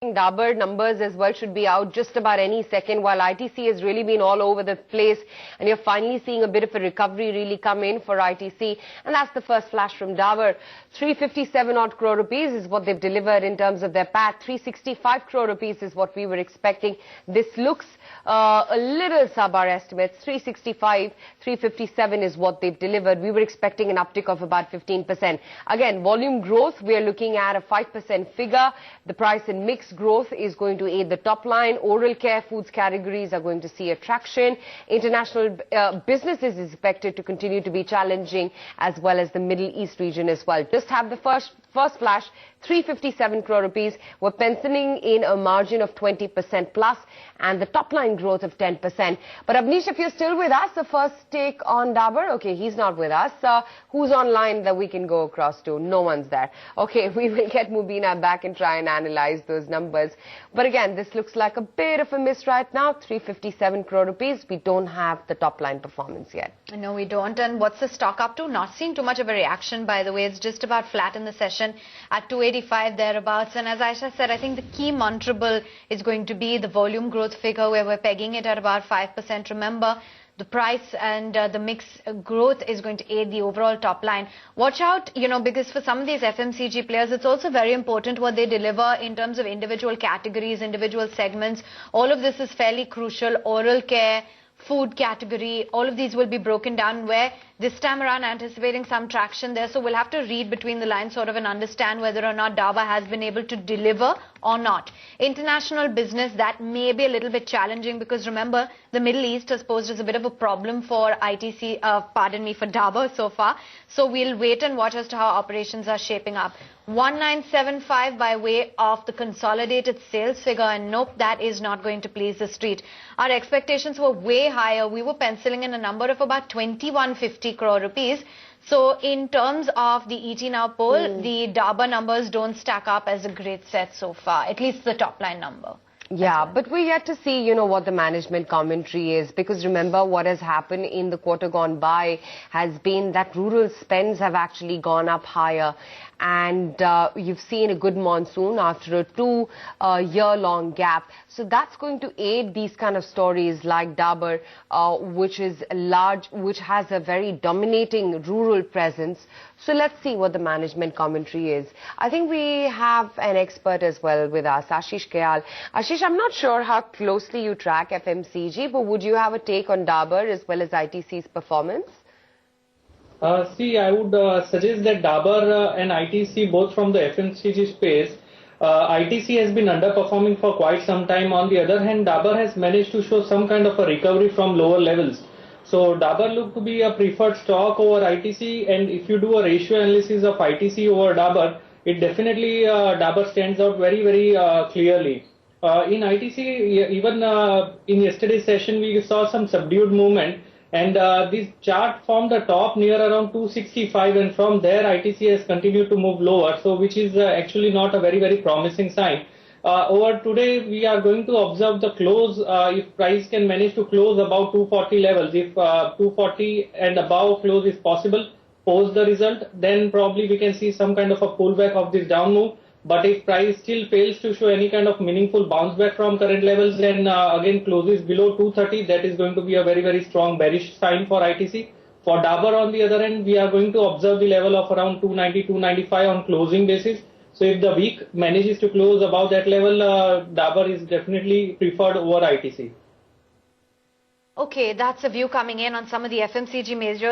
Dabur numbers as well should be out just about any second, while ITC has really been all over the place, and you're finally seeing a bit of a recovery really come in for ITC, and that's the first flash from Dabur. 357 odd crore rupees is what they've delivered in terms of their PAT. 365 crore rupees is what we were expecting. This looks a little sub our estimates. 365, 357 is what they've delivered. We were expecting an uptick of about 15%. Again, volume growth, we are looking at a 5% figure. The price and mix growth is going to aid the top line. Oral care foods categories are going to see attraction. International business is expected to continue to be challenging, as well as the Middle East region as well. Just have the first flash, 357 crore rupees. We're penciling in a margin of 20% plus and the top line growth of 10%. But Abneesh, if you're still with us, the first take on Dabur. Okay, he's not with us. Who's online that we can go across to? No one's there. Okay, we will get Mubina back and try and analyze those numbers. But again, this looks like a bit of a miss right now. 357 crore rupees. We don't have the top line performance yet. No, we don't. And what's the stock up to? Not seeing too much of a reaction, by the way. It's just about flat in the session at 285 thereabouts. And as Aisha said, I think the key mantrable is going to be the volume growth figure, where we're pegging it at about 5%. Remember, the price and the mix growth is going to aid the overall top line. Watch out, because for some of these FMCG players, it's also very important what they deliver in terms of individual categories, individual segments. All of this is fairly crucial. Oral care, food category, all of these will be broken down, where this time around anticipating some traction there. So we'll have to read between the lines sort of and understand whether or not Dabur has been able to deliver or not. International business, that may be a little bit challenging, because remember, the Middle East has posed as a bit of a problem for ITC, for Dabur so far. So we'll wait and watch as to how operations are shaping up. 1975 by way of the consolidated sales figure, and nope, that is not going to please the street. Our expectations were way higher. We were penciling in a number of about 2150 crore rupees. So in terms of the ET Now poll, the Dabur numbers don't stack up as a great set so far, at least the top line number. Yeah, but we're yet to see, what the management commentary is, because remember what has happened in the quarter gone by has been that rural spends have actually gone up higher, and you've seen a good monsoon after a two-year-long gap. So that's going to aid these kind of stories like Dabur, which is large, which has a very dominating rural presence. So let's see what the management commentary is. I think we have an expert as well with us, Ashish Kayal. Ashish, I'm not sure how closely you track FMCG, but would you have a take on Dabur as well as ITC's performance? I would suggest that Dabur and ITC, both from the FMCG space, ITC has been underperforming for quite some time. On the other hand, Dabur has managed to show some kind of a recovery from lower levels. So Dabur looked to be a preferred stock over ITC, and if you do a ratio analysis of ITC over Dabur, it definitely Dabur stands out very, very clearly. In ITC, even in yesterday's session, we saw some subdued movement, and this chart formed the top near around 265, and from there ITC has continued to move lower, so which is actually not a very, very promising sign. Over today, we are going to observe the close. If price can manage to close above 240 levels, if 240 and above close is possible post the result, then probably we can see some kind of a pullback of this down move. But if price still fails to show any kind of meaningful bounce back from current levels, then again closes below 230, that is going to be a very, very strong bearish sign for ITC. For Dabur, on the other hand, we are going to observe the level of around 290, 295 on closing basis. So if the week manages to close above that level, Dabur is definitely preferred over ITC. Okay, that's a view coming in on some of the FMCG majors.